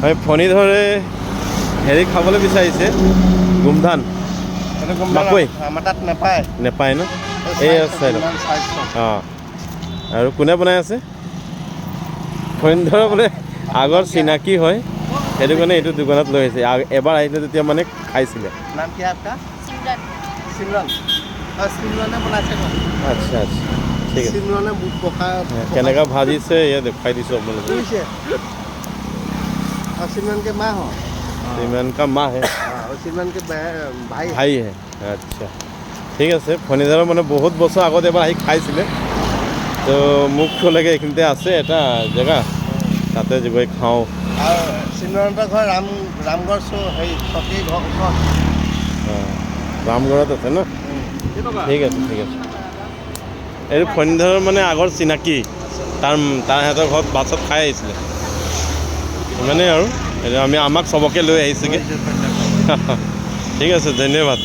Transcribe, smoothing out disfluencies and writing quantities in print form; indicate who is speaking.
Speaker 1: আমি ফণীধৰে হেৰি খাবলৈ বিচাৰিছে গোমধান মাকৈ
Speaker 2: আমাৰ তাত নাপায়
Speaker 1: নেপায় ন এই আছে অঁ আৰু কোনে বনাই আছে ফণীধৰ বোলে আগৰ চিনাকি হয় সেইটো কাৰণে এইটো দোকানত লৈ আহিছে এবাৰ আহিলে তেতিয়া মানে খাইছিলে
Speaker 2: নাম কি আপোনাৰ সিমৰন সিমৰনে বনাইছে
Speaker 1: আচ্ছা আচ্ছা ঠিক আছে
Speaker 2: সিমৰনে বুট পকা
Speaker 1: কেনেকুৱা ভাজিছে এয়া দেখুৱাই দিছোঁ আপোনালোকে
Speaker 2: और सिमरन के माँ हो
Speaker 1: सिमरन का माँ है
Speaker 2: और सिमरन के भाई
Speaker 1: भाई है আচ্ছা ঠিক আছে ফণীধৰৰ মানে বহুত বছৰ আগত এবাৰ আহি খাইছিলে তো মোক ক'লেগৈ এইখিনিতে আছে এটা জেগা তাতে গৈ খাওঁ
Speaker 2: আৰু সিমৰনৰ ঘৰ ৰামগড় হেৰি সতী ঘৰ ওচৰত
Speaker 1: অঁ ৰামগড়ত আছে ন ঠিক আছে এইটো ফণীধৰৰ মানে আগৰ চিনাকি তাৰ সিহঁতৰ ঘৰত বাছত খাই আহিছিলে ইমানেই আৰু এইটো আমাক চবকে লৈ আহিছেগৈ ঠিক আছে ধন্যবাদ